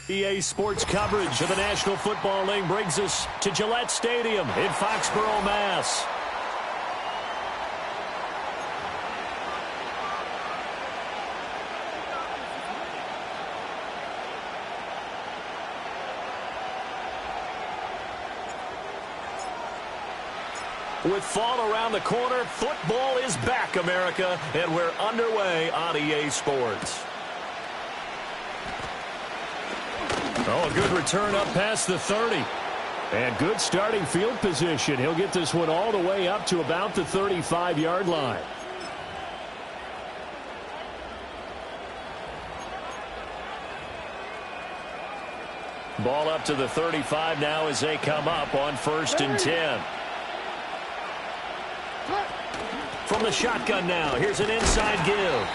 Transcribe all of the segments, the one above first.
EA Sports coverage of the National Football League brings us to Gillette Stadium in Foxborough, Mass. With fall around the corner, football is back, America, and we're underway on EA Sports. Oh, a good return up past the 30. And good starting field position. He'll get this one all the way up to about the 35-yard line. Ball up to the 35 now as they come up on 1st and 10. From the shotgun now, here's an inside give.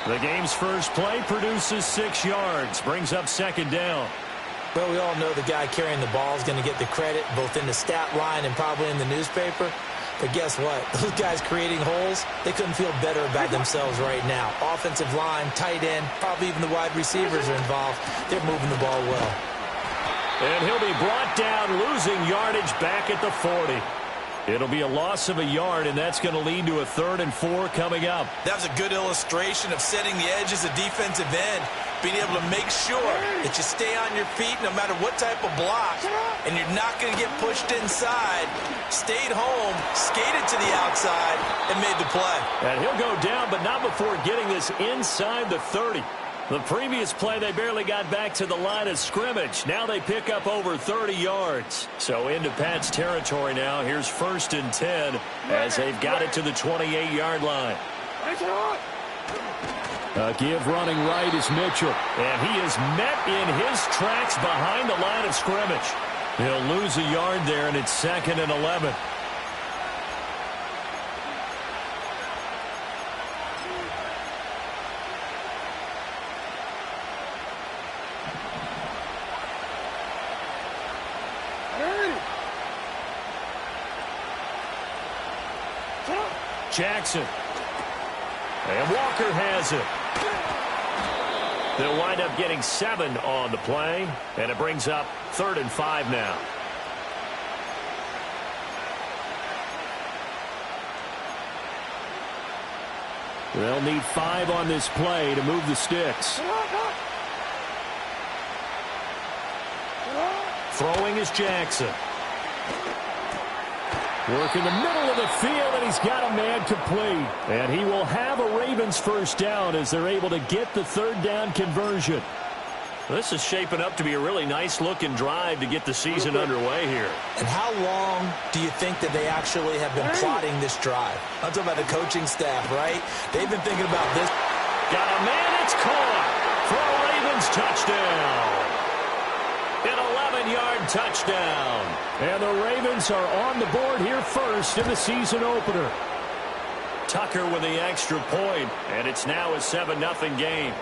The game's first play produces 6 yards, brings up 2nd down. Well, we all know the guy carrying the ball is going to get the credit both in the stat line and probably in the newspaper. But guess what? Those guys creating holes, they couldn't feel better about themselves right now. Offensive line, tight end, probably even the wide receivers are involved. They're moving the ball well. And he'll be brought down, losing yardage back at the 40. It'll be a loss of a yard, and that's going to lead to a 3rd and 4 coming up. That was a good illustration of setting the edge as a defensive end, being able to make sure that you stay on your feet no matter what type of block, and you're not going to get pushed inside. Stayed home, skated to the outside, and made the play. And he'll go down, but not before getting this inside the 30. The previous play, they barely got back to the line of scrimmage. Now they pick up over 30 yards. So into Pat's territory now. Here's 1st and 10 as they've got it to the 28-yard line. A give running right is Mitchell. And he is met in his tracks behind the line of scrimmage. He'll lose a yard there, and it's 2nd and 11. Jackson. And Walker has it. They'll wind up getting 7 on the play, and it brings up 3rd and 5 now. They'll need 5 on this play to move the sticks. Throwing is Jackson. Work in the middle of the field, and he's got a man complete. And he will have a Ravens 1st down as they're able to get the 3rd down conversion. This is shaping up to be a really nice-looking drive to get the season underway here. And how long do you think that they actually have been plotting this drive? I'm talking about the coaching staff, right? They've been thinking about this. Got a man, it's caught for a Ravens touchdown. An 11-yard touchdown. And the Ravens are on the board here first in the season opener. Tucker with the extra point, and it's now a 7-0 game.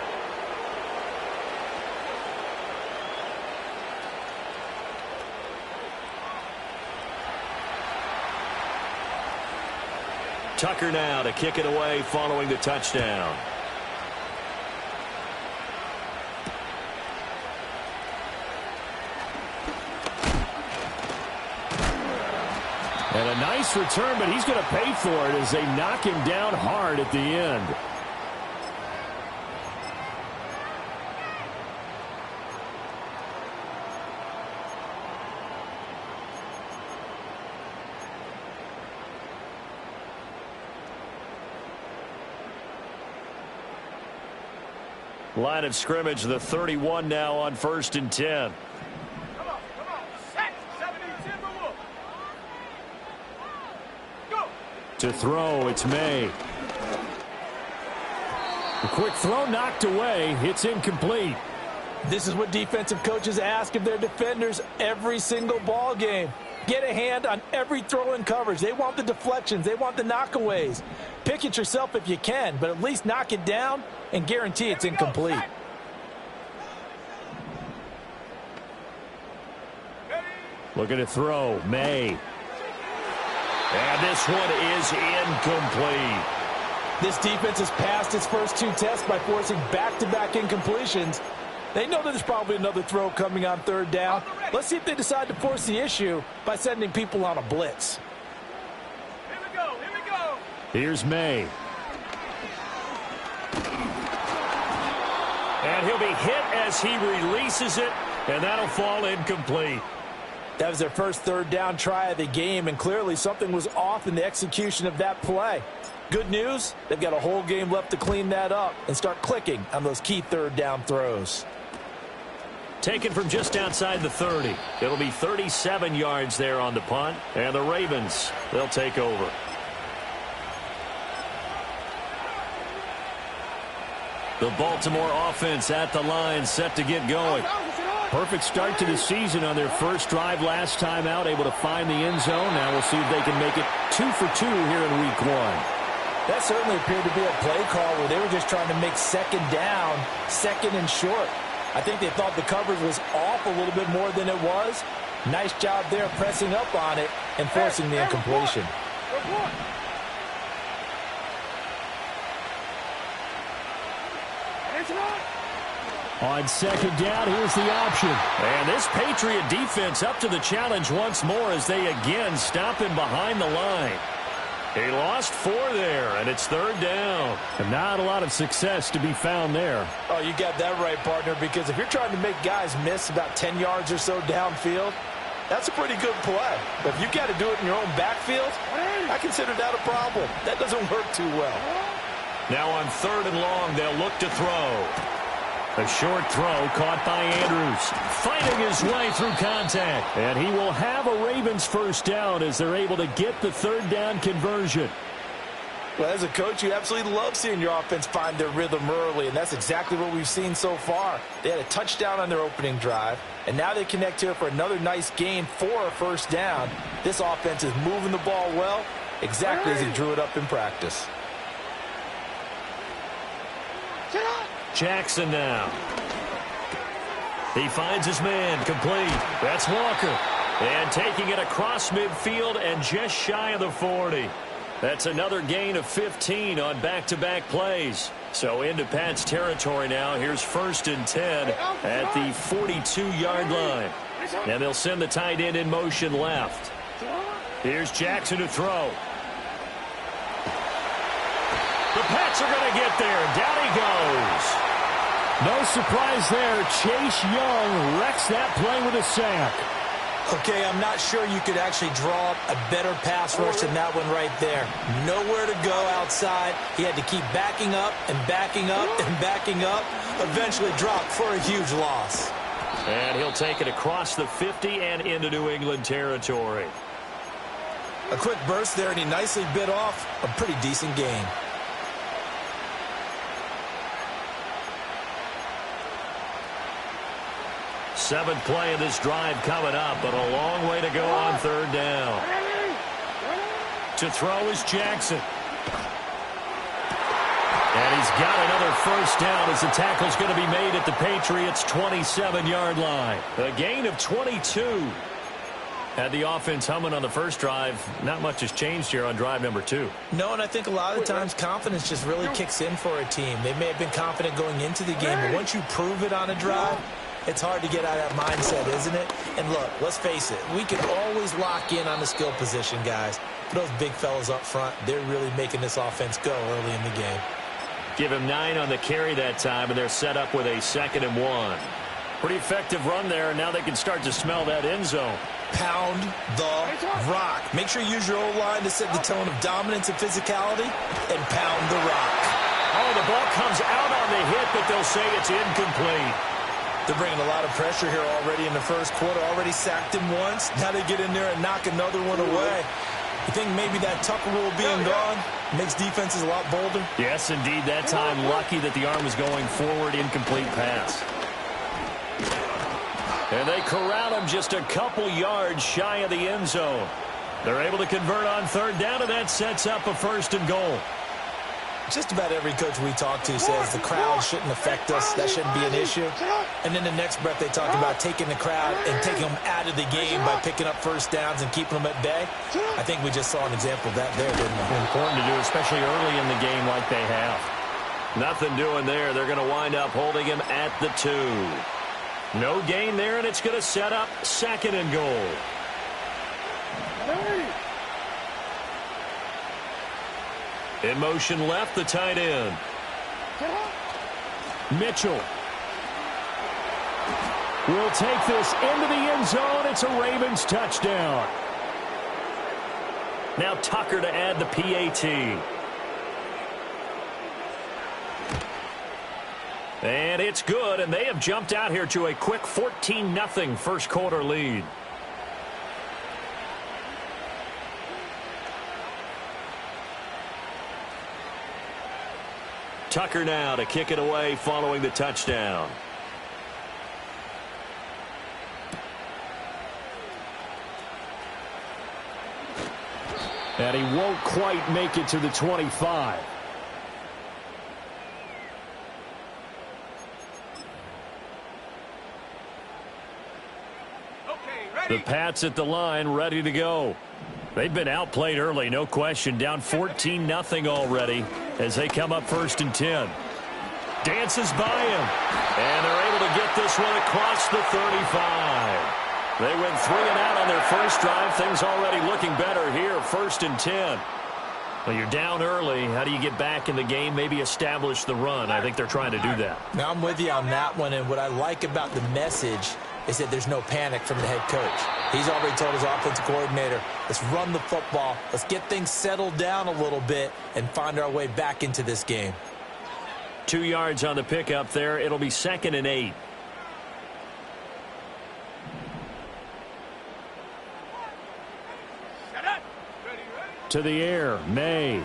Tucker now to kick it away following the touchdown. And a nice return, but he's going to pay for it as they knock him down hard at the end. Line of scrimmage, the 31 now on 1st and 10. To throw, it's May. A quick throw knocked away. It's incomplete. This is what defensive coaches ask of their defenders every single ball game. Get a hand on every throw in coverage. They want the deflections. They want the knockaways. Pick it yourself if you can, but at least knock it down and guarantee it's incomplete. Looking to throw, May. And this one is incomplete. This defense has passed its first 2 tests by forcing back-to-back incompletions. They know that there's probably another throw coming on third down. Let's see if they decide to force the issue by sending people on a blitz. Here we go. Here we go. Here's May. And he'll be hit as he releases it, and that'll fall incomplete. That was their first third down try of the game, and clearly something was off in the execution of that play. Good news, they've got a whole game left to clean that up and start clicking on those key third down throws. Taken from just outside the 30. It'll be 37 yards there on the punt, and the Ravens, they'll take over. The Baltimore offense at the line, set to get going. Perfect start to the season on their first drive last time out, able to find the end zone. Now we'll see if they can make it 2 for 2 here in week 1. That certainly appeared to be a play call where they were just trying to make second down, second and short. I think they thought the coverage was off a little bit more than it was. Nice job there pressing up on it and forcing the incompletion. On second down, here's the option. And this Patriot defense up to the challenge once more as they again stop him behind the line. He lost 4 there, and it's third down. And not a lot of success to be found there. Oh, you got that right, partner, because if you're trying to make guys miss about 10 yards or so downfield, that's a pretty good play. But if you got to do it in your own backfield, I consider that a problem. That doesn't work too well. Now on third and long, they'll look to throw. A short throw caught by Andrews, fighting his way through contact. And he will have a Ravens first down as they're able to get the third down conversion. Well, as a coach, you absolutely love seeing your offense find their rhythm early, and that's exactly what we've seen so far. They had a touchdown on their opening drive, and now they connect here for another nice gain for a first down. This offense is moving the ball well, exactly as he drew it up in practice. Jackson now. He finds his man, complete. That's Walker. And taking it across midfield and just shy of the 40. That's another gain of 15 on back-to-back plays. So into Pat's territory now. Here's 1st and 10 at the 42-yard line. And they'll send the tight end in motion left. Here's Jackson to throw. The Pats are going to get there. Down he goes. No surprise there. Chase Young wrecks that play with a sack. Okay, I'm not sure you could actually draw up a better pass rush than that one right there. Nowhere to go outside. He had to keep backing up and backing up and backing up. Eventually dropped for a huge loss. And he'll take it across the 50 and into New England territory. A quick burst there, and he nicely bit off a pretty decent gain. Seventh play of this drive coming up, but a long way to go on third down. To throw is Jackson. And he's got another first down as the tackle's going to be made at the Patriots' 27-yard line. A gain of 22. Had the offense humming on the first drive. Not much has changed here on drive number 2. No, and I think a lot of times confidence just really kicks in for a team. They may have been confident going into the game, but once you prove it on a drive, it's hard to get out of that mindset, isn't it? And look, let's face it, we can always lock in on the skill position, guys. But those big fellas up front, they're really making this offense go early in the game. Give him 9 on the carry that time, and they're set up with a 2nd and 1. Pretty effective run there, and now they can start to smell that end zone. Pound the rock. Make sure you use your O-line to set the tone of dominance and physicality, and pound the rock. Oh, the ball comes out on the hit, but they'll say it's incomplete. They're bringing a lot of pressure here already in the first quarter. Already sacked him once. Now they get in there and knock another one away. You think maybe that Tucker rule being gone makes defenses a lot bolder? Yes, indeed. That time lucky that the arm was going forward. Incomplete pass. And they corral him just a couple yards shy of the end zone. They're able to convert on third down, and that sets up a 1st and goal. Just about every coach we talk to says the crowd shouldn't affect us. That shouldn't be an issue. And then the next breath they talk about taking the crowd and taking them out of the game by picking up first downs and keeping them at bay. I think we just saw an example of that there, didn't we? Important to do, especially early in the game like they have. Nothing doing there. They're going to wind up holding him at the 2. No gain there, and it's going to set up 2nd and goal. In motion left, the tight end. Mitchell will take this into the end zone. It's a Ravens touchdown. Now Tucker to add the PAT. And it's good, and they have jumped out here to a quick 14-0 first quarter lead. Tucker now to kick it away following the touchdown. And he won't quite make it to the 25. The Pats at the line, ready to go. They've been outplayed early, no question. Down 14-0 already as they come up 1st and 10. Dances by him. And they're able to get this one across the 35. They went 3 and out on their first drive. Things already looking better here, 1st and 10. Well, you're down early. How do you get back in the game, maybe establish the run? I think they're trying to do that. Now, I'm with you on that one, and what I like about the message is that there's no panic from the head coach. He's already told his offensive coordinator, let's run the football, let's get things settled down a little bit and find our way back into this game. 2 yards on the pickup there. It'll be 2nd and 8. To the air, May.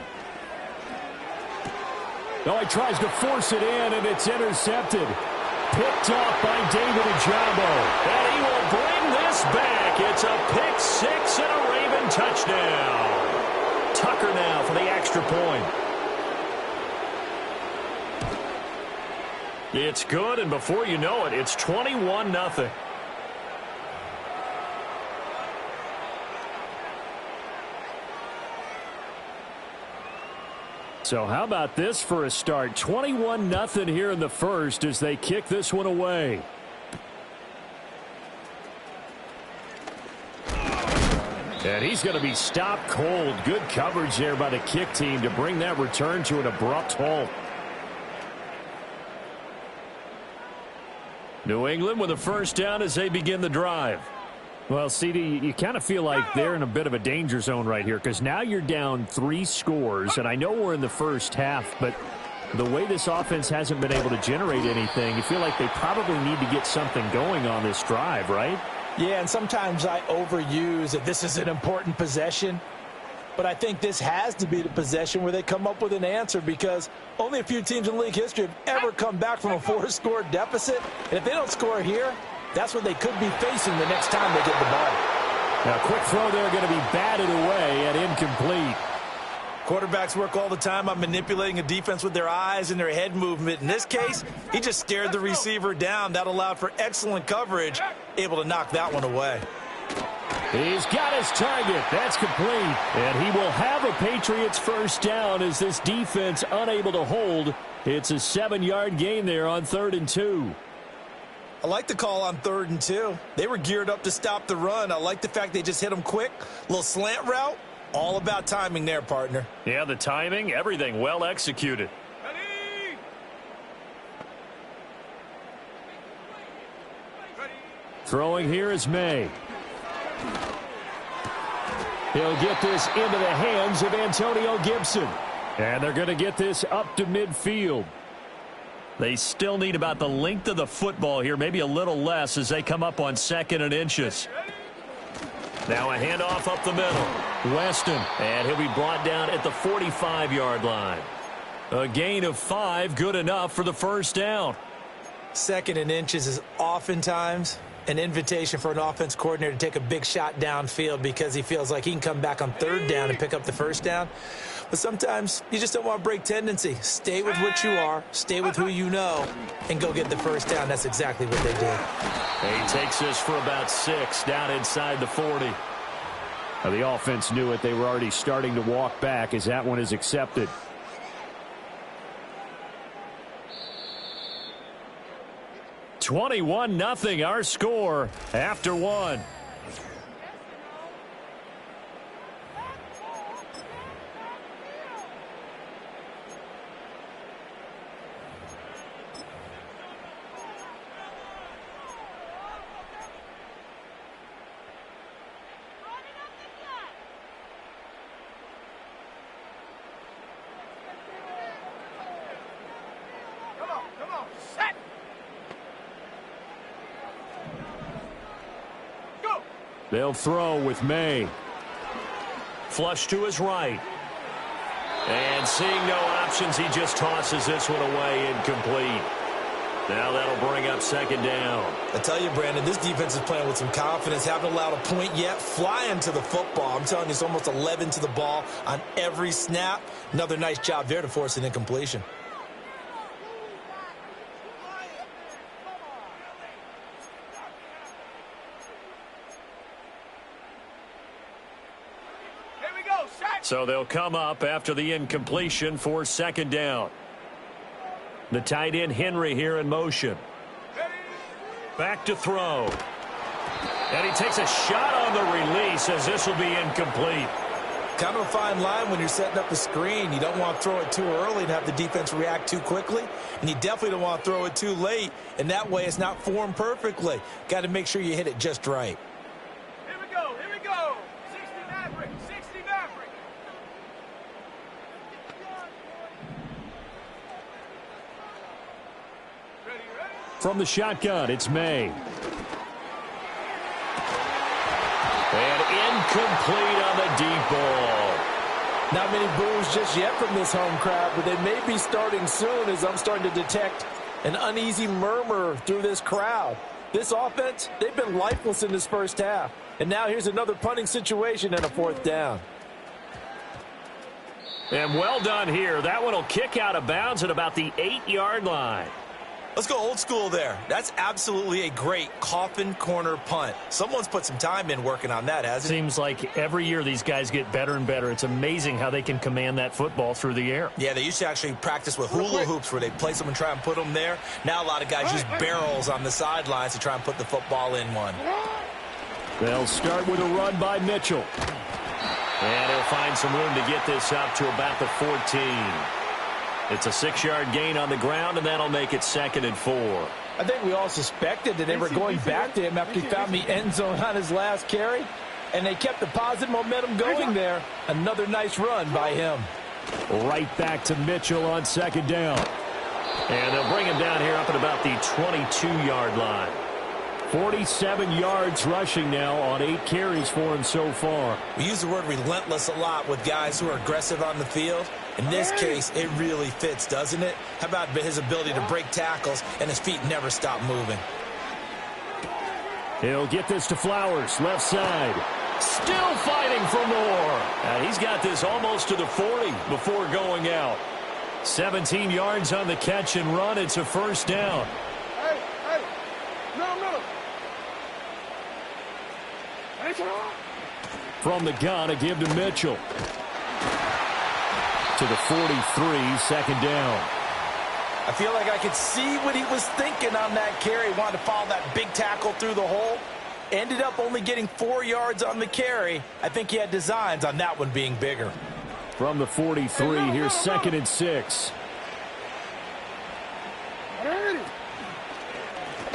Oh, he tries to force it in, and it's intercepted. Picked off by David Ojabo. And he will bring this back. It's a pick 6 and a Raven touchdown. Tucker now for the extra point. It's good, and before you know it, it's 21-0. So how about this for a start? 21-0 here in the first as they kick this one away. And he's going to be stopped cold. Good coverage there by the kick team to bring that return to an abrupt halt. New England with a first down as they begin the drive. Well, CD, you kind of feel like they're in a bit of a danger zone right here because now you're down 3 scores, and I know we're in the first half, but the way this offense hasn't been able to generate anything, you feel like they probably need to get something going on this drive, right? Yeah, and sometimes I overuse that this is an important possession, but I think this has to be the possession where they come up with an answer because only a few teams in league history have ever come back from a 4-score deficit, and if they don't score here, that's what they could be facing the next time they get the ball. Now, quick throw there going to be batted away and incomplete. Quarterbacks work all the time on manipulating a defense with their eyes and their head movement. In this case, he just stared the receiver down. That allowed for excellent coverage, able to knock that one away. He's got his target. That's complete. And he will have a Patriots first down as this defense unable to hold. It's a 7-yard gain there on 3rd and 2. I like the call on 3rd and 2. They were geared up to stop the run. I like the fact they just hit them quick. Little slant route. All about timing there, partner. Yeah, the timing, everything well executed. Ready. Throwing here is May. He'll get this into the hands of Antonio Gibson. And they're going to get this up to midfield. They still need about the length of the football here, maybe a little less as they come up on 2nd and inches. Now a handoff up the middle. Weston, and he'll be brought down at the 45-yard line. A gain of 5, good enough for the first down. 2nd and inches is oftentimes an invitation for an offense coordinator to take a big shot downfield because he feels like he can come back on 3rd down and pick up the first down. But sometimes you just don't want to break tendency. Stay with what you are, stay with who you know, and go get the first down. That's exactly what they did. He takes this for about 6 down inside the 40. Now the offense knew it. They were already starting to walk back as that one is accepted. 21-0 our score after one. They'll throw with May. Flush to his right. And seeing no options, he just tosses this one away, incomplete. Now that'll bring up second down. I tell you, Brandon, this defense is playing with some confidence. Haven't allowed a point yet. Flying to the football. I'm telling you, it's almost 11 to the ball on every snap. Another nice job there to force an incompletion. So they'll come up after the incompletion for second down. The tight end Henry here in motion. Back to throw. And he takes a shot on the release as this will be incomplete. Kind of a fine line when you're setting up a screen. You don't want to throw it too early and have the defense react too quickly. And you definitely don't want to throw it too late. And that way it's not formed perfectly. Got to make sure you hit it just right. Here we go. Here we go. 60 Maverick. 60 Maverick. Ready? From the shotgun, it's May. And incomplete on the deep ball. Not many boos just yet from this home crowd, but they may be starting soon as I'm starting to detect an uneasy murmur through this crowd. This offense, they've been lifeless in this first half. And now here's another punting situation and a fourth down. And well done here. That one will kick out of bounds at about the 8-yard line. Let's go old school there. That's absolutely a great coffin corner punt. Someone's put some time in working on that, hasn't it? Seems like every year these guys get better and better. It's amazing how they can command that football through the air. Yeah, they used to actually practice with hula hoops where they place them and try and put them there. Now a lot of guys use barrels on the sidelines to try and put the football in one. They'll start with a run by Mitchell. And he'll find some room to get this up to about the 14. It's a 6-yard gain on the ground, and that'll make it 2nd and 4. I think we all suspected that they were going back to him after he found the end zone on his last carry, and they kept the positive momentum going there. Another nice run by him. Right back to Mitchell on 2nd down. And they'll bring him down here up at about the 22-yard line. 47 yards rushing now on 8 carries for him so far. We use the word relentless a lot with guys who are aggressive on the field. In this case, it really fits, doesn't it? How about his ability to break tackles and his feet never stop moving? He'll get this to Flowers, left side. Still fighting for more. He's got this almost to the 40 before going out. 17 yards on the catch and run. It's a first down. From the gun, a give to Mitchell. To the 43, 2nd down. I feel like I could see what he was thinking on that carry. Wanted to follow that big tackle through the hole. Ended up only getting 4 yards on the carry. I think he had designs on that one being bigger. From the 43, here's 2nd and 6.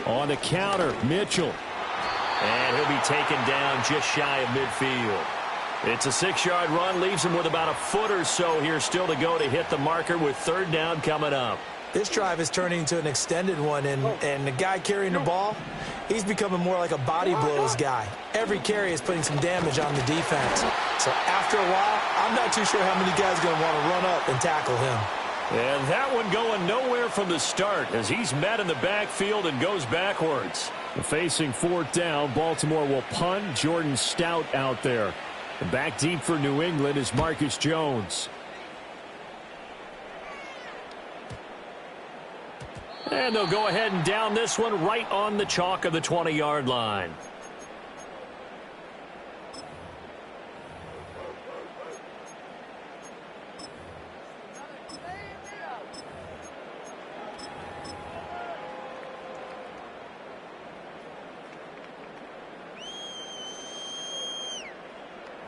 On the counter, Mitchell. And he'll be taken down just shy of midfield. It's a 6-yard run, leaves him with about a foot or so here still to go to hit the marker with 3rd down coming up. This drive is turning into an extended one, and the guy carrying the ball, he's becoming more like a body blows guy. Every carry is putting some damage on the defense. So after a while, I'm not too sure how many guys are going to want to run up and tackle him. And that one going nowhere from the start as he's met in the backfield and goes backwards. Facing 4th down, Baltimore will punt. Jordan Stout out there. And back deep for New England is Marcus Jones. And they'll go ahead and down this one right on the chalk of the 20-yard line.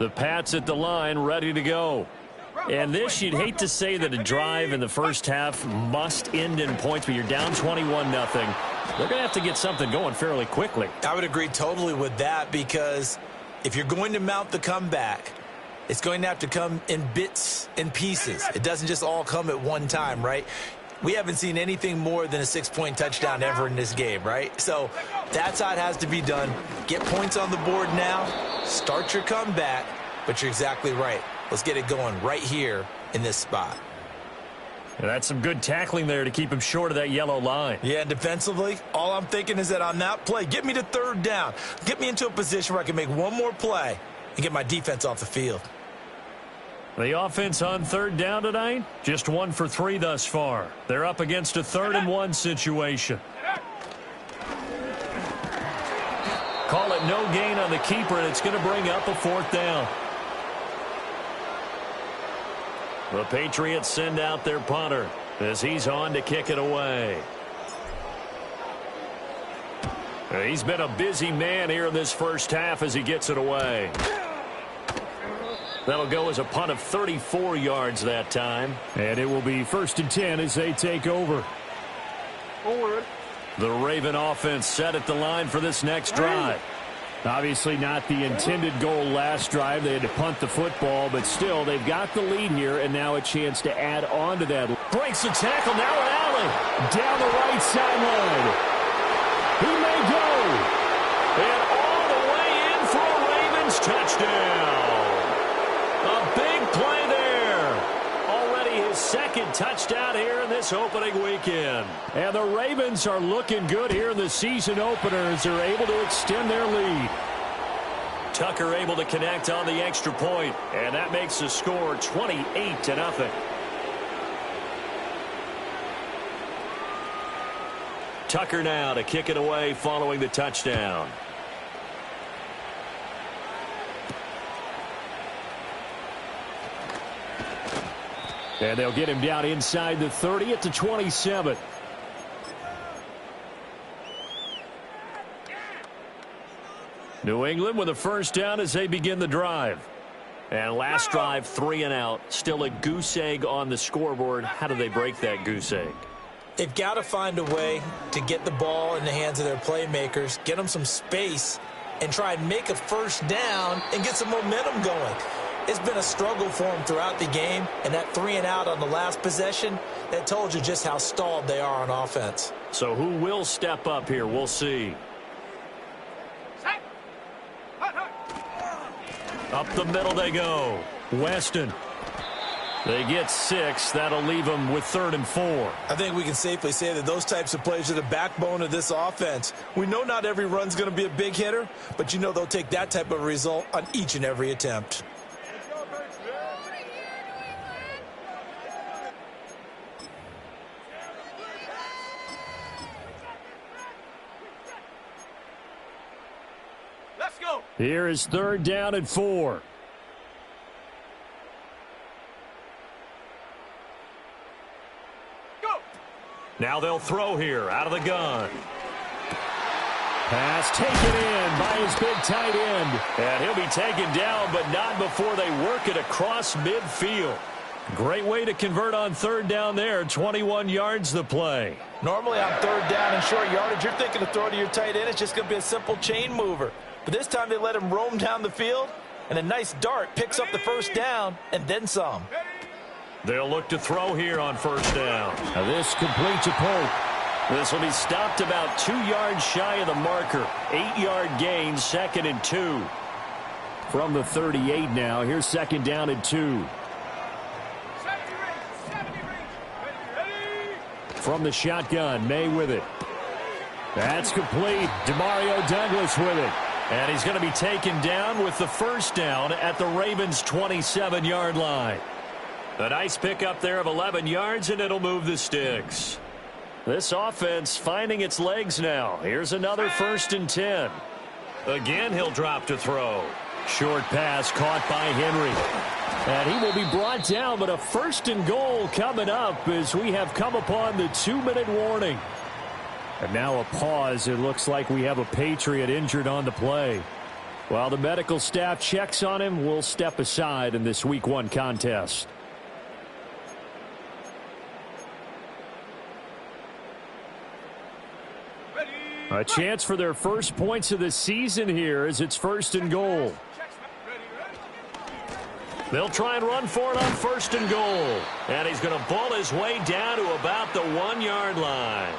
The Pats at the line, ready to go. And this, you'd hate to say that a drive in the first half must end in points, but you're down 21-0. They're going to have to get something going fairly quickly. I would agree totally with that, because if you're going to mount the comeback, it's going to have to come in bits and pieces. It doesn't just all come at one time, right? We haven't seen anything more than a 6-point touchdown ever in this game, right? So that's how it has to be done. Get points on the board now. Start your comeback. But you're exactly right. Let's get it going right here in this spot. And that's some good tackling there to keep him short of that yellow line. Yeah, and defensively, all I'm thinking is that on that play, get me to third down. Get me into a position where I can make one more play and get my defense off the field. The offense on third down tonight, just 1 for 3 thus far. They're up against a 3rd-and-1 situation. Call it no gain on the keeper, and it's going to bring up a 4th down. The Patriots send out their punter as he's on to kick it away. He's been a busy man here in this first half as he gets it away. That'll go as a punt of 34 yards that time. And it will be 1st and 10 as they take over. The Raven offense set at the line for this next drive. Obviously not the intended goal last drive. They had to punt the football, but still they've got the lead here, and now a chance to add on to that. Breaks the tackle, now an alley. Down the right sideline. He may go. And all the way in for a Ravens touchdown. A big play there. Already his 2nd touchdown here in this opening weekend. And the Ravens are looking good here in the season opener as they're able to extend their lead. Tucker able to connect on the extra point, and that makes the score 28-0. Tucker now to kick it away following the touchdown. And they'll get him down inside the 30 at the 27. New England with a 1st down as they begin the drive. And last drive, 3 and out. Still a goose egg on the scoreboard. How do they break that goose egg? They've got to find a way to get the ball in the hands of their playmakers, get them some space, and try and make a 1st down and get some momentum going. It's been a struggle for them throughout the game, and that 3 and out on the last possession, that told you just how stalled they are on offense. So who will step up here? We'll see. Up the middle they go. Weston. They get 6. That'll leave them with 3rd and 4. I think we can safely say that those types of plays are the backbone of this offense. We know not every run's going to be a big hitter, but you know they'll take that type of result on each and every attempt. Let's go. Here is 3rd down and 4. Now they'll throw here out of the gun. Pass taken in by his big tight end. And he'll be taken down, but not before they work it across midfield. Great way to convert on 3rd down there. 21 yards the play. Normally on 3rd down and short yardage, you're thinking to throw to your tight end. It's just going to be a simple chain mover. But this time they let him roam down the field, and a nice dart picks up the 1st down and then some. They'll look to throw here on 1st down. Now this completes a Pope. This will be stopped about 2 yards shy of the marker. 8-yard gain, 2nd and 2. From the 38 now, here's 2nd down and 2. From the shotgun, May with it. That's complete. Demario Douglas with it. And he's going to be taken down with the 1st down at the Ravens' 27-yard line. A nice pickup there of 11 yards, and it'll move the sticks. This offense finding its legs now. Here's another 1st and 10. Again, he'll drop to throw. Short pass caught by Henry. And he will be brought down, but a 1st and goal coming up as we have come upon the 2-minute warning. And now a pause. It looks like we have a Patriot injured on the play. While the medical staff checks on him, we'll step aside in this Week 1 contest. A chance for their first points of the season here as it's 1st and goal. They'll try and run for it on 1st and goal. And he's going to ball his way down to about the 1-yard line.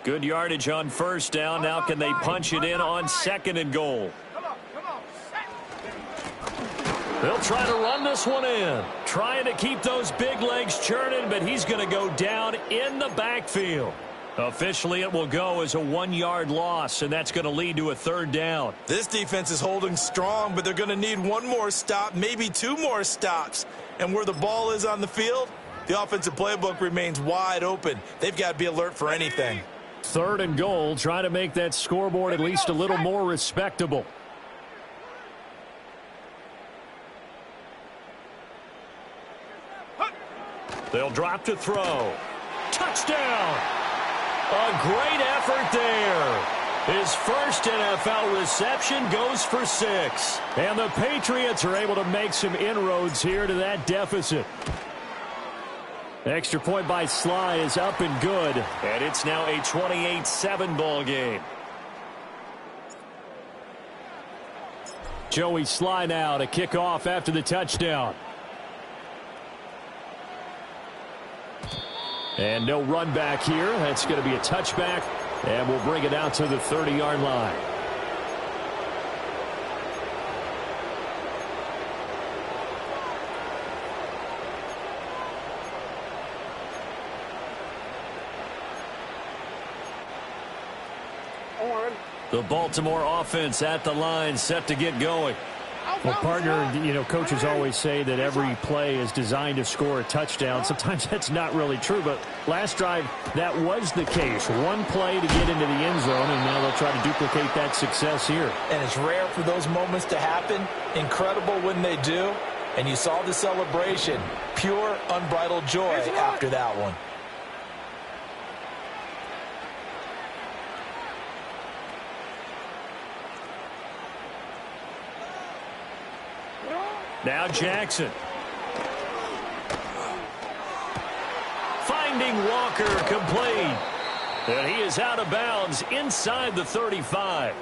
Good yardage on 1st down. Now can they punch it in on 2nd and goal? They'll try to run this one in. Trying to keep those big legs churning, but he's going to go down in the backfield. Officially, it will go as a 1-yard loss, and that's going to lead to a 3rd down. This defense is holding strong, but they're going to need one more stop, maybe 2 more stops. And where the ball is on the field, the offensive playbook remains wide open. They've got to be alert for anything. 3rd and goal, trying to make that scoreboard at least a little more respectable. They'll drop to throw. Touchdown! A great effort there. His first NFL reception goes for 6. And the Patriots are able to make some inroads here to that deficit. Extra point by Sly is up and good. And it's now a 28-7 ball game. Joey Sly now to kick off after the touchdown. And no run back here. That's going to be a touchback. And we'll bring it out to the 30-yard line. The Baltimore offense at the line, set to get going. Well, partner, you know, coaches always say that every play is designed to score a touchdown. Sometimes that's not really true, but last drive, that was the case. One play to get into the end zone, and now they'll try to duplicate that success here. And it's rare for those moments to happen. Incredible when they do. And you saw the celebration. Pure, unbridled joy after that one. Now Jackson. Finding Walker complete. And he is out of bounds inside the 35.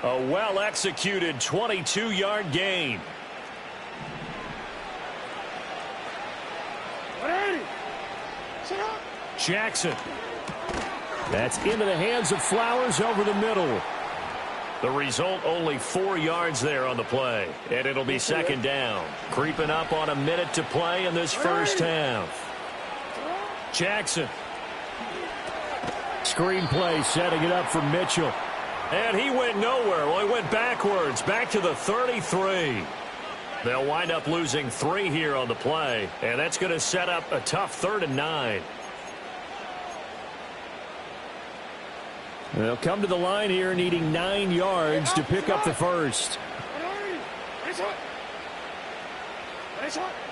A well-executed 22-yard gain. Jackson. That's into the hands of Flowers over the middle. The result, only 4 yards there on the play. And it'll be 2nd down. Creeping up on a minute to play in this first half. Jackson. Screen play, setting it up for Mitchell. And he went nowhere. Well, he went backwards, back to the 33. They'll wind up losing 3 here on the play. And that's going to set up a tough 3rd and 9. They'll come to the line here needing 9 yards to pick up the first.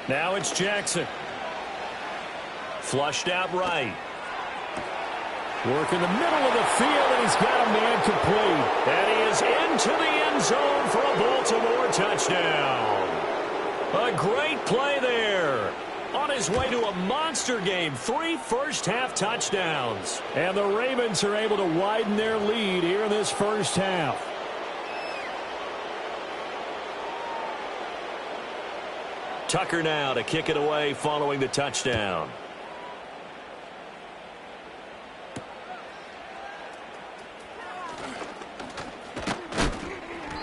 Now it's Jackson. Flushed out right. Work in the middle of the field, and he's got a man complete. And he is into the end zone for a Baltimore touchdown. A great play there. On his way to a monster game, 3 first-half touchdowns. And the Ravens are able to widen their lead here in this first half. Tucker now to kick it away following the touchdown.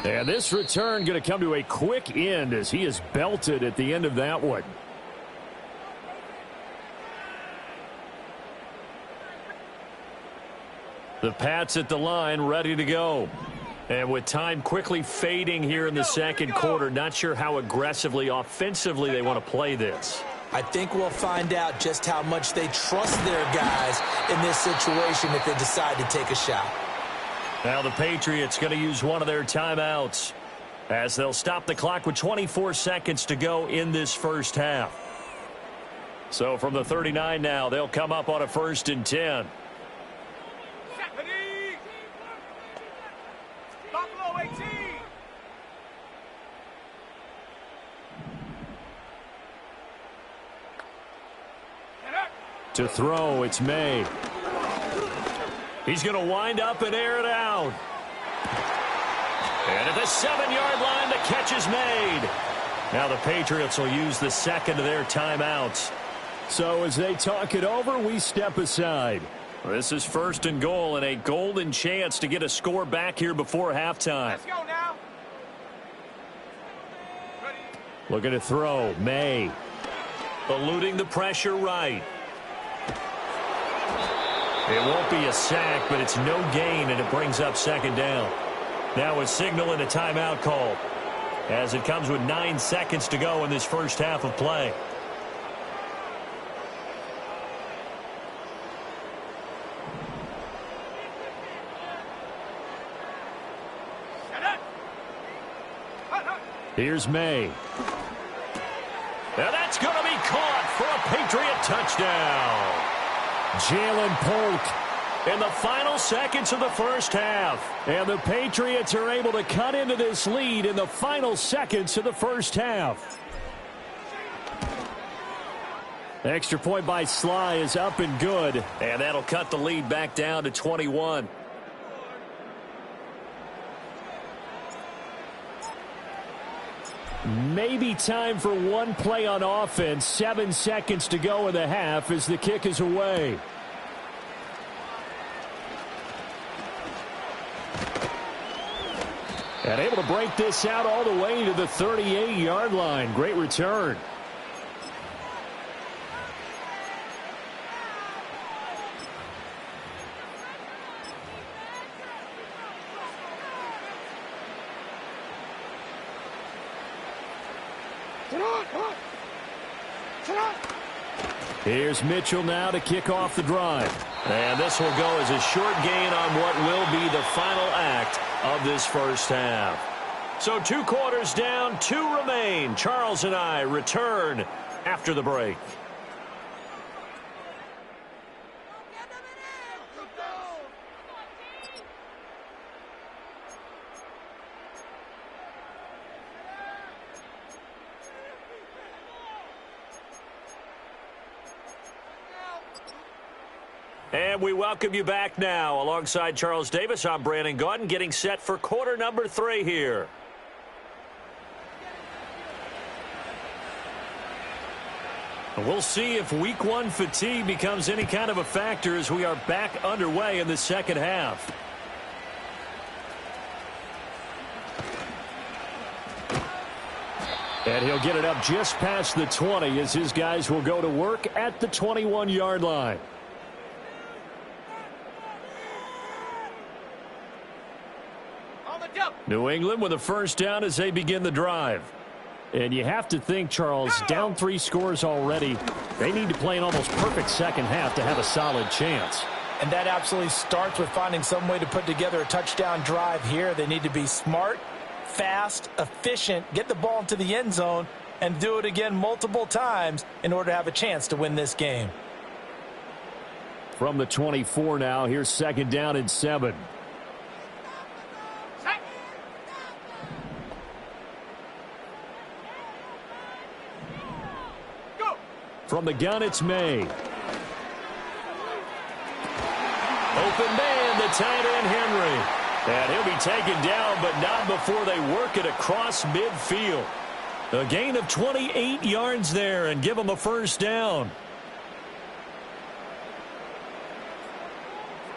And this return going to come to a quick end as he is belted at the end of that one. The Pats at the line, ready to go. And with time quickly fading here in the second quarter, not sure how aggressively, offensively they want to play this. I think we'll find out just how much they trust their guys in this situation if they decide to take a shot. Now the Patriots going to use one of their timeouts as they'll stop the clock with 24 seconds to go in this first half. So from the 39 now, they'll come up on a 1st and 10. go, 18. To throw, it's May. He's going to wind up and air it out. And at the 7-yard line, the catch is made. Now the Patriots will use the second of their timeouts. So as they talk it over, we step aside. This is 1st and goal and a golden chance to get a score back here before halftime. Let's go now. Ready. Looking to throw, May. Eluding the pressure right. It won't be a sack, but it's no gain, and it brings up 2nd down. Now a signal and a timeout call, as it comes with 9 seconds to go in this first half of play. Here's May. Now that's going to be caught for a Patriot touchdown. Jalen Polk in the final seconds of the first half. And the Patriots are able to cut into this lead in the final seconds of the first half. Extra point by Sly is up and good. And that'll cut the lead back down to 21. Maybe time for one play on offense. 7 seconds to go in the half as the kick is away. And able to break this out all the way to the 38-yard line. Great return. Here's Mitchell now to kick off the drive. And this will go as a short gain on what will be the final act of this first half. So 2 quarters down, 2 remain. Charles and I return after the break. And we welcome you back now. Alongside Charles Davis, I'm Brandon Gaudin, getting set for quarter number 3 here. We'll see if week 1 fatigue becomes any kind of a factor as we are back underway in the second half. And he'll get it up just past the 20 as his guys will go to work at the 21-yard line. New England with a first down as they begin the drive. And you have to think, Charles, down 3 scores already. They need to play an almost perfect second half to have a solid chance. And that absolutely starts with finding some way to put together a touchdown drive here. They need to be smart, fast, efficient, get the ball into the end zone, and do it again multiple times in order to have a chance to win this game. From the 24 now, here's 2nd down and 7. From the gun, it's May. Open man, the tight end, Henry. And he'll be taken down, but not before they work it across midfield. A gain of 28 yards there and give them a first down.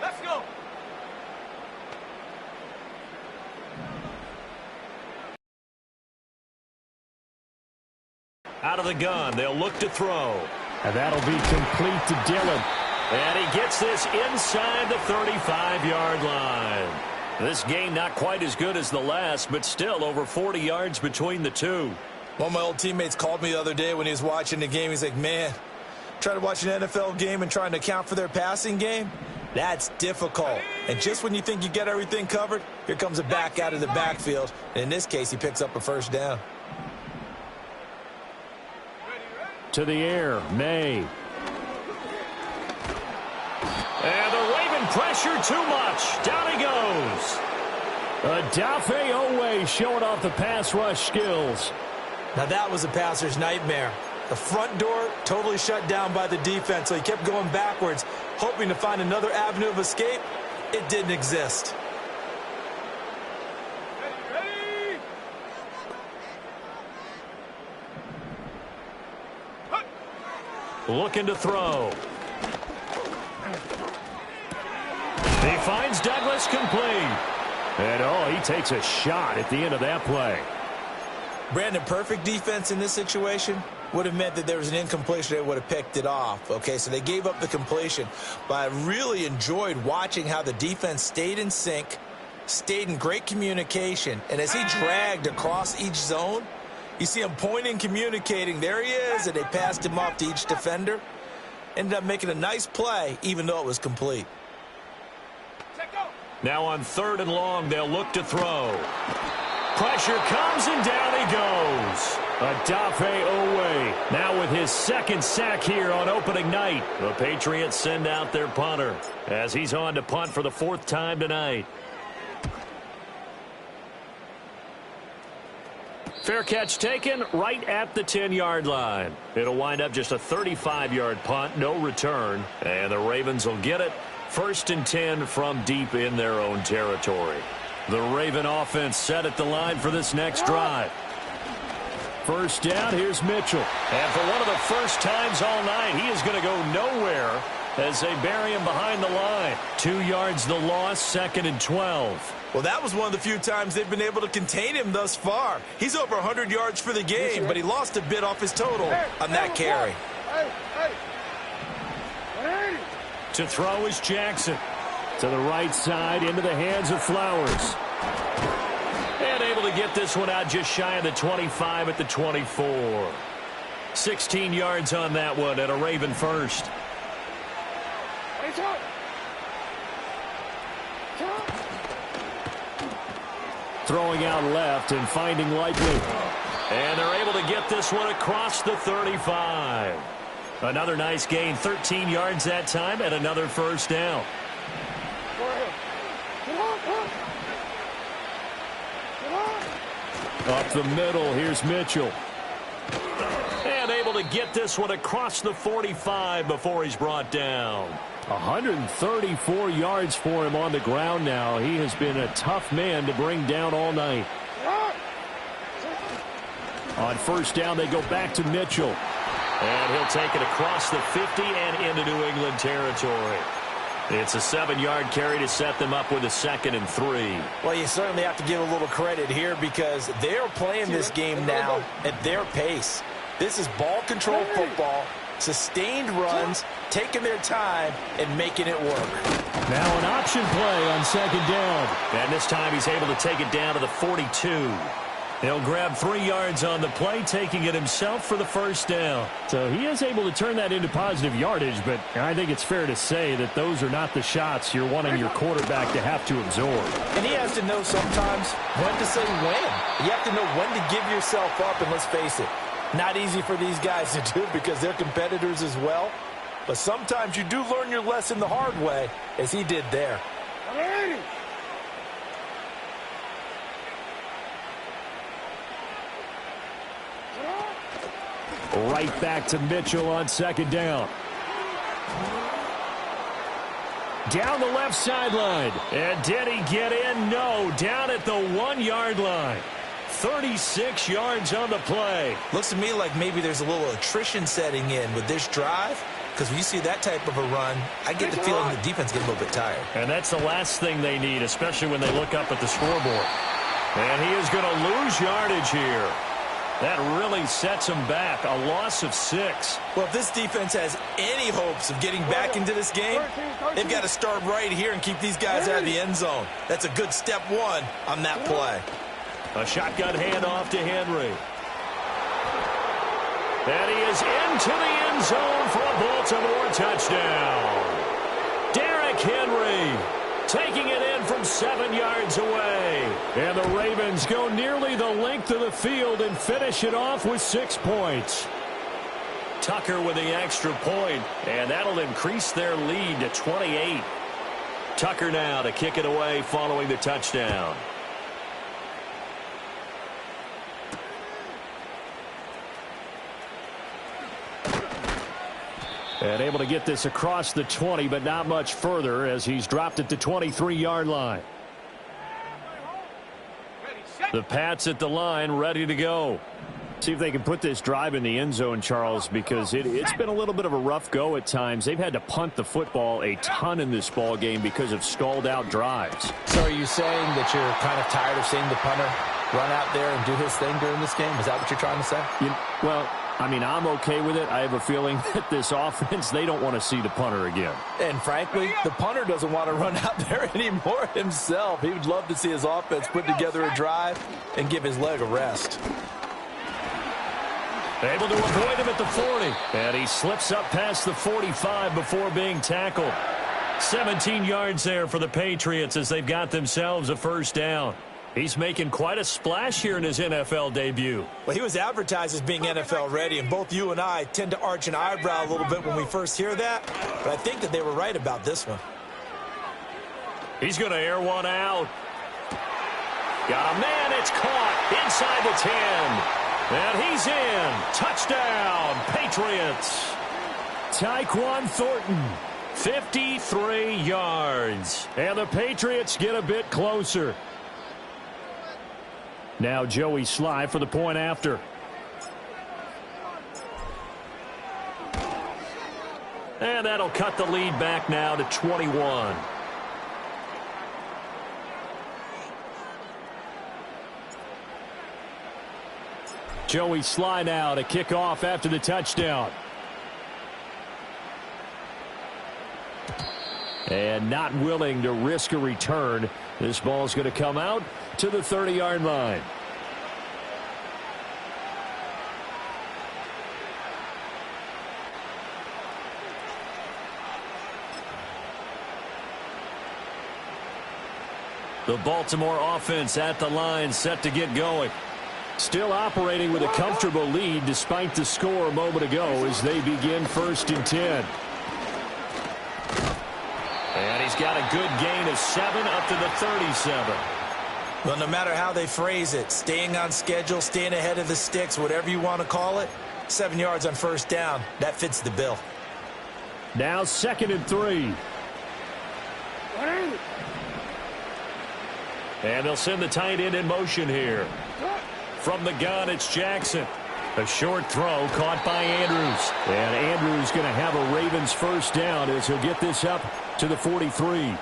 Let's go. Out of the gun, they'll look to throw. And that'll be complete to Dillon. And he gets this inside the 35-yard line. This game not quite as good as the last, but still over 40 yards between the two. One of my old teammates called me the other day when he was watching the game. He's like, man, trying to watch an NFL game and trying to account for their passing game? That's difficult. And just when you think you get everything covered, here comes a back out of the backfield. And in this case, he picks up a first down. To the air, May. And the Raven pressure too much. Down he goes. Odafe Owe showing off the pass rush skills. Now that was a passer's nightmare. The front door totally shut down by the defense, so he kept going backwards, hoping to find another avenue of escape. It didn't exist. Ready? Looking to throw. He finds Douglas complete. And, oh, he takes a shot at the end of that play. Brandon, perfect defense in this situation would have meant that there was an incompletion. They would have picked it off. Okay, so they gave up the completion. But I really enjoyed watching how the defense stayed in sync, stayed in great communication. And as he dragged across each zone, you see him pointing, communicating. There he is, and they passed him off to each defender. Ended up making a nice play, even though it was complete. Now on 3rd and long, they'll look to throw. Pressure comes, and down he goes. Odafe Owe now with his 2nd sack here on opening night. The Patriots send out their punter as he's on to punt for the 4th time tonight. Fair catch taken right at the 10-yard line. It'll wind up just a 35-yard punt, no return. And the Ravens will get it. 1st and 10 from deep in their own territory. The Raven offense set at the line for this next drive. 1st down, here's Mitchell. And for one of the first times all night, he is going to go nowhere as they bury him behind the line. 2 yards the loss, 2nd and 12. Well, that was one of the few times they've been able to contain him thus far. He's over 100 yards for the game, but he lost a bit off his total on that carry. To throw is Jackson. To the right side, into the hands of Flowers. And able to get this one out just shy of the 25 at the 24. 16 yards on that one and a Raven first. Throwing out left and finding Likely. And they're able to get this one across the 35. Another nice gain, 13 yards that time, and another 1st down. Up the middle, here's Mitchell. And able to get this one across the 45 before he's brought down. 134 yards for him on the ground now. He has been a tough man to bring down all night. On 1st down, they go back to Mitchell. And he'll take it across the 50 and into New England territory. It's a 7-yard carry to set them up with a 2nd and 3. Well, you certainly have to give a little credit here because they're playing this game now at their pace. This is ball control football, sustained runs, taking their time, and making it work. Now an option play on 2nd down. And this time he's able to take it down to the 42. He'll grab 3 yards on the play, taking it himself for the 1st down. So he is able to turn that into positive yardage, but I think it's fair to say that those are not the shots you're wanting your quarterback to have to absorb. And he has to know sometimes when to say when. You have to know when to give yourself up, and let's face it, not easy for these guys to do because they're competitors as well. But sometimes you do learn your lesson the hard way, as he did there. Right back to Mitchell on 2nd down. Down the left sideline. And did he get in? No. Down at the 1-yard line. 36 yards on the play. Looks to me like maybe there's a little attrition setting in with this drive. Because when you see that type of a run, I get the feeling the defense gets a little bit tired. And that's the last thing they need, especially when they look up at the scoreboard. And he is going to lose yardage here. That really sets him back. A loss of 6. Well, if this defense has any hopes of getting back into this game, they've got to start right here and keep these guys out of the end zone. That's a good step 1 on that play. A shotgun handoff to Henry. And he is into the end zone for a Baltimore touchdown. Derrick Henry taking it in from 7 yards away. And the Ravens go nearly the length of the field and finish it off with 6 points. Tucker with the extra point, and that'll increase their lead to 28. Tucker now to kick it away following the touchdown. And able to get this across the 20, but not much further as he's dropped it to 23-yard line. The Pats at the line, ready to go. See if they can put this drive in the end zone, Charles, because it's been a little bit of a rough go at times. They've had to punt the football a ton in this ball game because of stalled-out drives. So are you saying that you're kind of tired of seeing the punter run out there and do his thing during this game? Is that what you're trying to say? Well, I mean, I'm okay with it. I have a feeling that this offense, they don't want to see the punter again. And frankly, the punter doesn't want to run out there anymore himself. He would love to see his offense put together a drive and give his leg a rest. Able to avoid him at the 40. And he slips up past the 45 before being tackled. 17 yards there for the Patriots as they've got themselves a first down. He's making quite a splash here in his NFL debut. Well, he was advertised as being NFL ready, and both you and I tend to arch an eyebrow a little bit when we first hear that. But I think that they were right about this one. He's going to air one out. Got a man. It's caught inside the 10. And he's in. Touchdown, Patriots. Tyquan Thornton, 53 yards. And the Patriots get a bit closer. Now Joey Sly for the point after. And that'll cut the lead back now to 21. Joey Sly now to kick off after the touchdown. And not willing to risk a return. This ball's going to come out to the 30-yard line. The Baltimore offense at the line, set to get going. Still operating with a comfortable lead despite the score a moment ago as they begin 1st and 10. And he's got a good gain of 7 up to the 37. Well, no matter how they phrase it, staying on schedule, staying ahead of the sticks, whatever you want to call it, 7 yards on first down, that fits the bill. Now 2nd and 3. And they'll send the tight end in motion here. From the gun, it's Jackson. A short throw caught by Andrews. And Andrews going to have a Ravens first down as he'll get this up to the 43.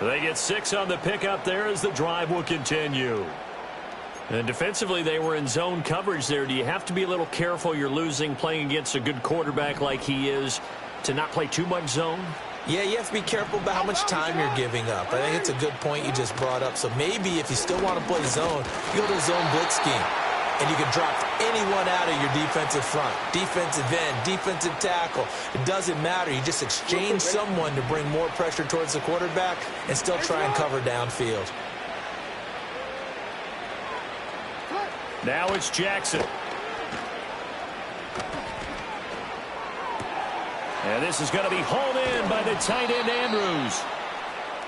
They get 6 on the pickup there as the drive will continue. And defensively, they were in zone coverage there. Do you have to be a little careful you're losing playing against a good quarterback like he is to not play too much zone? Yeah, you have to be careful about how much time you're giving up. I think it's a good point you just brought up. So maybe if you still want to play zone, you go to a zone blitz scheme. And you can drop anyone out of your defensive front. Defensive end, defensive tackle. It doesn't matter. You just exchange someone to bring more pressure towards the quarterback and still try and cover downfield. Now it's Jackson. And this is going to be hauled in by the tight end Andrews.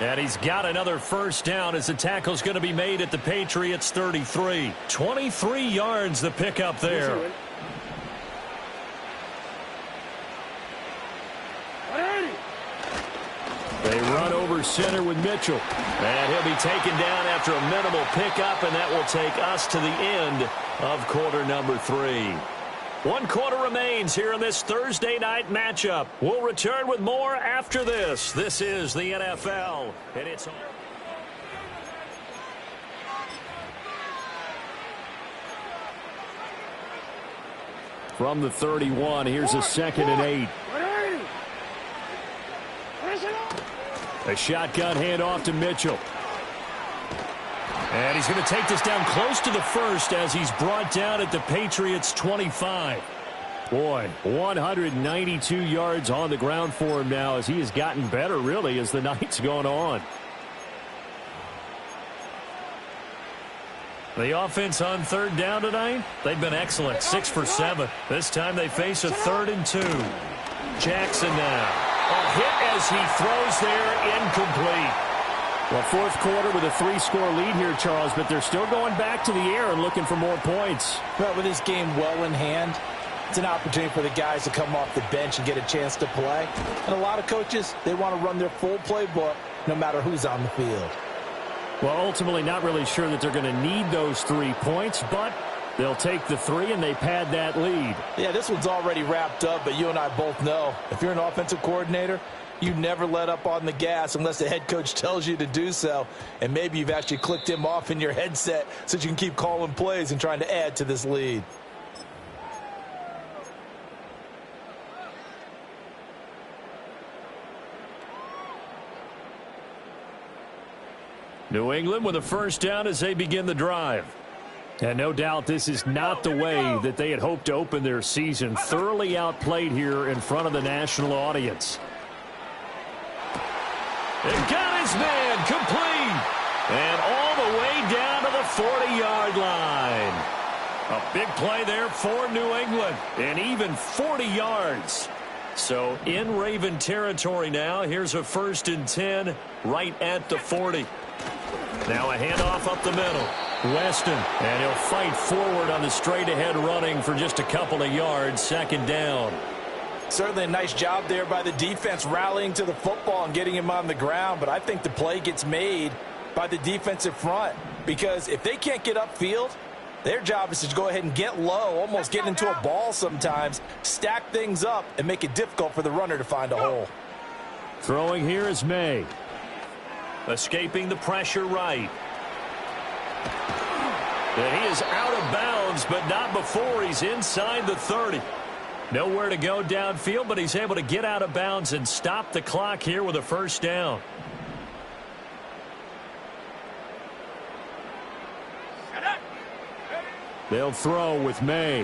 And he's got another first down as the tackle's going to be made at the Patriots 33. 23 yards the pickup there. They run over center with Mitchell. And he'll be taken down after a minimal pickup, and that will take us to the end of quarter number 3. 1 quarter remains here in this Thursday night matchup. We'll return with more after this. This is the NFL, and it's on. From the 31, here's a 2nd and 8. A shotgun handoff to Mitchell. And he's going to take this down close to the first as he's brought down at the Patriots 25. Boy, 192 yards on the ground for him now as he has gotten better, really, as the night's gone on. The offense on 3rd down tonight, they've been excellent, 6 for 7. This time they face a 3rd and 2. Jackson now. A hit as he throws there, incomplete. Well, 4th quarter with a 3-score lead here, Charles, but they're still going back to the air and looking for more points. Well, with this game well in hand, It's an opportunity for the guys to come off the bench and get a chance to play. And a lot of coaches, they want to run their full playbook no matter who's on the field. Well, ultimately not really sure that they're going to need those 3 points, but they'll take the 3 and they pad that lead. Yeah, this one's already wrapped up, but you and I both know if you're an offensive coordinator, you never let up on the gas unless the head coach tells you to do so. And maybe you've actually clicked him off in your headset so you can keep calling plays and trying to add to this lead. New England with a first down as they begin the drive. And no doubt this is not the way that they had hoped to open their season. Thoroughly outplayed here in front of the national audience. And got his man complete. And all the way down to the 40-yard line. A big play there for New England. And even 40 yards. So in Raven territory now. Here's a 1st and 10 right at the 40. Now a handoff up the middle. Weston, and he'll fight forward on the straight-ahead running for just a couple of yards. 2nd down. Certainly a nice job there by the defense rallying to the football and getting him on the ground, but I think the play gets made by the defensive front because if they can't get upfield, their job is to go ahead and get low, almost get into a ball sometimes, stack things up, and make it difficult for the runner to find a hole. Throwing here is May. Escaping the pressure right. And he is out of bounds, but not before he's inside the 30. Nowhere to go downfield, but he's able to get out of bounds and stop the clock here with a 1st down. They'll throw with May.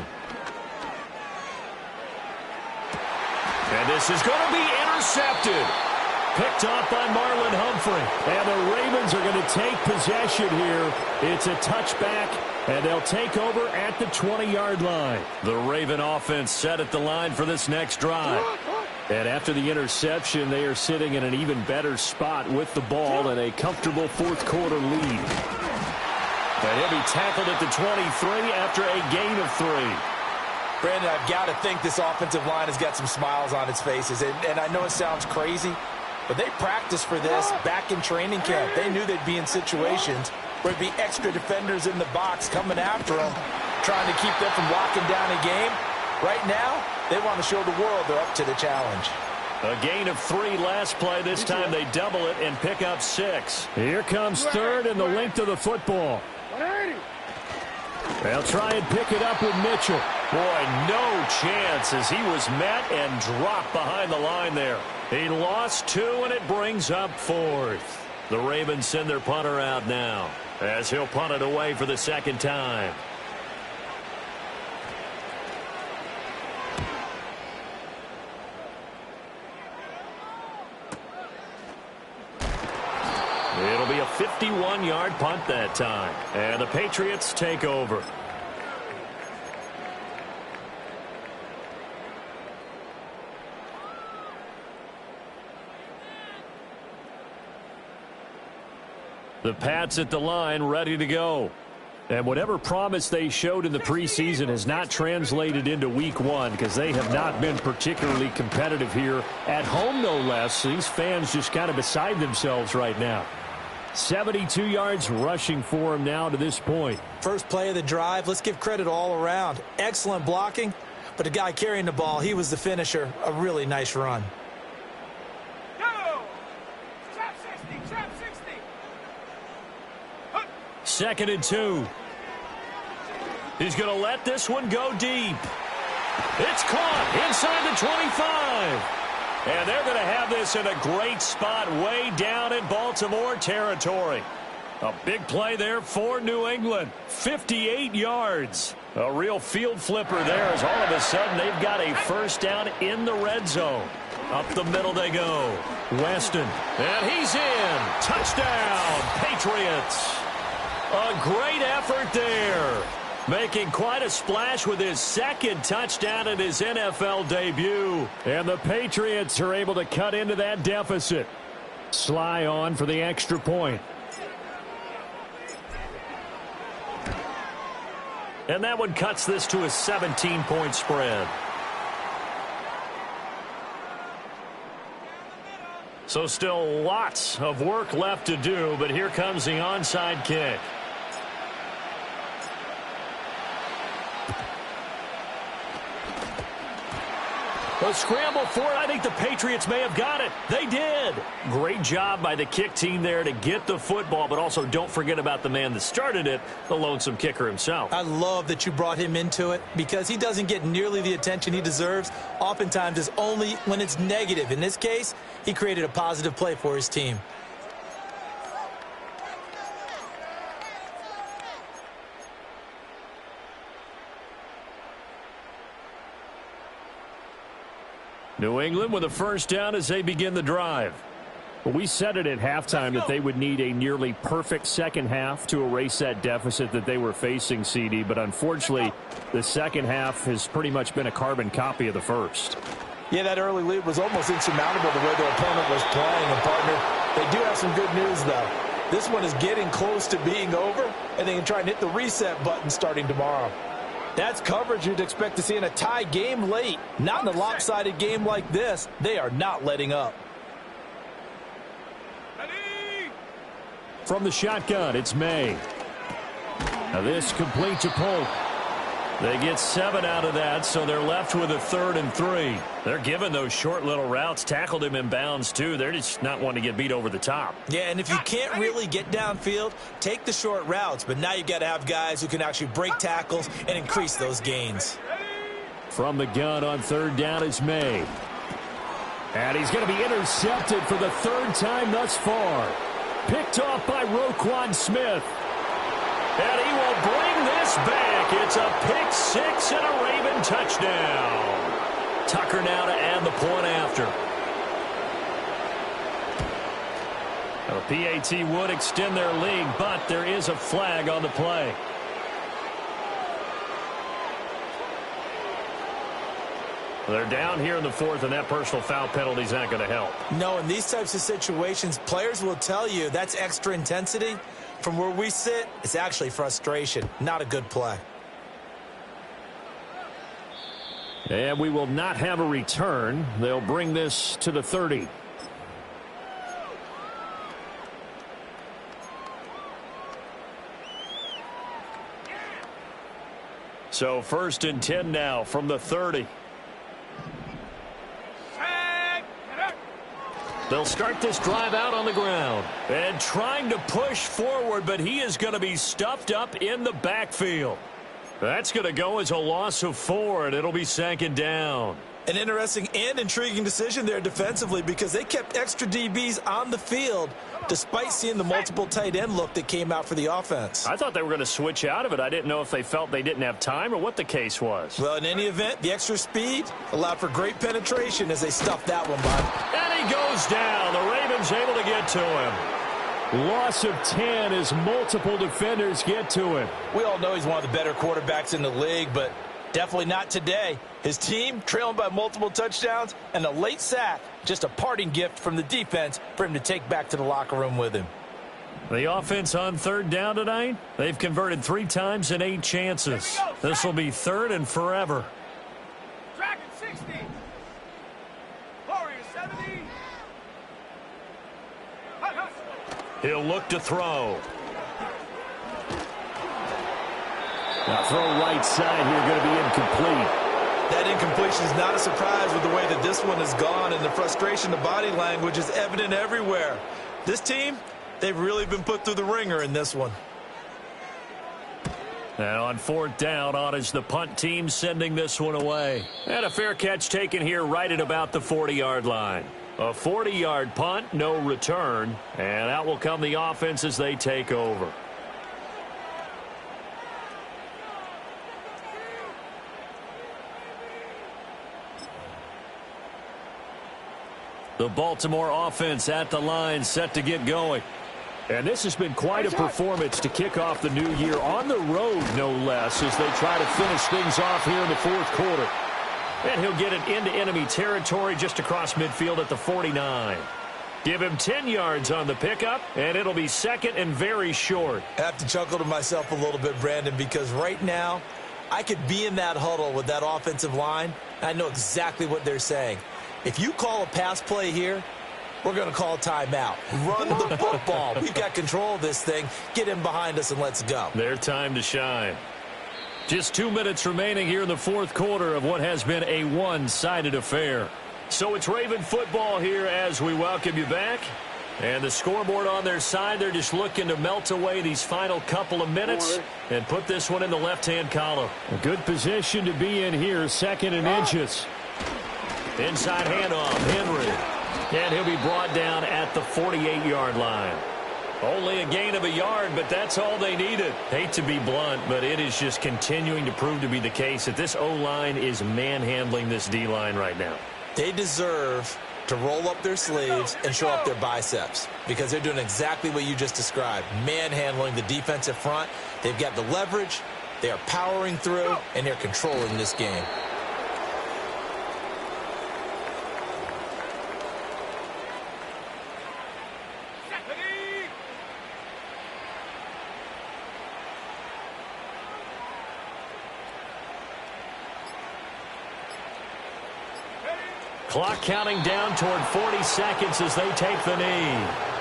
And this is going to be intercepted. Picked off by Marlon Humphrey. And the Ravens are going to take possession here. It's a touchback, and they'll take over at the 20-yard line. The Raven offense set at the line for this next drive. And after the interception, they are sitting in an even better spot with the ball and a comfortable 4th quarter lead. And he'll be tackled at the 23 after a gain of 3. Brandon, I've got to think this offensive line has got some smiles on its faces. And I know it sounds crazy, but they practiced for this back in training camp. They knew they'd be in situations where there'd be extra defenders in the box coming after them, trying to keep them from locking down a game. Right now, they want to show the world they're up to the challenge. A gain of 3 last play. This time they double it and pick up 6. Here comes 3rd and the length of the football. They'll try and pick it up with Mitchell. Boy, no chance as he was met and dropped behind the line there. He lost 2, and it brings up 4th. The Ravens send their punter out now as he'll punt it away for the 2nd time. It'll be a 51-yard punt that time. And the Patriots take over. The Pats at the line, ready to go. And whatever promise they showed in the preseason has not translated into week 1 because they have not been particularly competitive here at home, no less. These fans just kind of beside themselves right now. 72 yards rushing for him now to this point. First play of the drive, let's give credit all around. Excellent blocking, but the guy carrying the ball, he was the finisher. A really nice run. Go! Trap 60, trap 60. 2nd and 2. He's going to let this one go deep. It's caught inside the 25. And they're going to have this in a great spot way down in Baltimore territory. A big play there for New England. 58 yards. A real field flipper there as all of a sudden they've got a 1st down in the red zone. Up the middle they go. Weston. And he's in. Touchdown, Patriots. A great effort there. Making quite a splash with his 2nd touchdown in his NFL debut. And the Patriots are able to cut into that deficit. Sly on for the extra point. And that one cuts this to a 17-point spread. So still lots of work left to do, but here comes the onside kick. A scramble for it. I think the Patriots may have got it. They did. Great job by the kick team there to get the football, but also don't forget about the man that started it, the lonesome kicker himself. I love that you brought him into it because he doesn't get nearly the attention he deserves. Oftentimes it's only when it's negative. In this case, he created a positive play for his team. New England with a first down as they begin the drive. Well, we said it at halftime that they would need a nearly perfect second half to erase that deficit that they were facing, CD. But unfortunately, the second half has pretty much been a carbon copy of the first. Yeah, that early lead was almost insurmountable the way their opponent was playing. And, partner, they do have some good news, though. This one is getting close to being over, and they can try and hit the reset button starting tomorrow. That's coverage you'd expect to see in a tie game late. Not in a lopsided game like this. They are not letting up. From the shotgun, it's May. Now this complete to Polk. They get 7 out of that, so they're left with a 3rd and 3. They're giving those short little routes. Tackled him in bounds, too. They're just not wanting to get beat over the top. Yeah, and if you can't really get downfield, take the short routes. But now you've got to have guys who can actually break tackles and increase those gains. From the gun on 3rd down is May. And he's going to be intercepted for the 3rd time thus far. Picked off by Roquan Smith. And he will bring this back. It's a pick 6 and a Raven touchdown. Tucker now to add the point after. The PAT would extend their lead, but there is a flag on the play. They're down here in the 4th, and that personal foul penalty is not going to help. No, in these types of situations, players will tell you that's extra intensity. From where we sit, it's actually frustration. Not a good play. And we will not have a return. They'll bring this to the 30. So 1st and 10 now from the 30. They'll start this drive out on the ground and trying to push forward, but he is going to be stuffed up in the backfield. That's going to go as a loss of 4, and it'll be 2nd down. An interesting and intriguing decision there defensively because they kept extra DBs on the field despite seeing the multiple tight end look that came out for the offense. I thought they were going to switch out of it. I didn't know if they felt they didn't have time or what the case was. Well, in any event, the extra speed allowed for great penetration as they stuffed that one by. And he goes down. The Ravens able to get to him. Loss of 10 as multiple defenders get to him. We all know he's one of the better quarterbacks in the league, but definitely not today. His team trailing by multiple touchdowns and a late sack, just a parting gift from the defense for him to take back to the locker room with him. The offense on 3rd down tonight, they've converted 3 times in 8 chances. This will be 3rd and forever. Dragon 60. Warrior 70. He'll look to throw. Now throw right side here, going to be incomplete. That incompletion is not a surprise with the way that this one has gone, and the frustration, the body language is evident everywhere. This team, they've really been put through the ringer in this one. And on 4th down, on is the punt team sending this one away. And a fair catch taken here right at about the 40-yard line. A 40-yard punt, no return, and out will come the offense as they take over. The Baltimore offense at the line, set to get going. And this has been quite a performance to kick off the new year on the road, no less, as they try to finish things off here in the 4th quarter. And he'll get it into enemy territory just across midfield at the 49. Give him 10 yards on the pickup, and it'll be second and very short. I have to chuckle to myself a little bit, Brandon, because right now I could be in that huddle with that offensive line, and I know exactly what they're saying. If you call a pass play here, we're going to call timeout. Run the football. We've got control of this thing. Get him behind us and let's go. Their time to shine. Just 2 minutes remaining here in the fourth quarter of what has been a one-sided affair. So it's Raven football here as we welcome you back. And the scoreboard on their side, they're just looking to melt away these final couple of minutes and put this one in the left-hand column. A good position to be in here, second and inches. Inside handoff, Henry. And he'll be brought down at the 48-yard line. Only a gain of a yard, but that's all they needed. Hate to be blunt, but it is just continuing to prove to be the case that this O-line is manhandling this D-line right now. They deserve to roll up their sleeves and show up their biceps because they're doing exactly what you just described, manhandling the defensive front. They've got the leverage, they are powering through, and they're controlling this game. Clock counting down toward 40 seconds as they take the knee.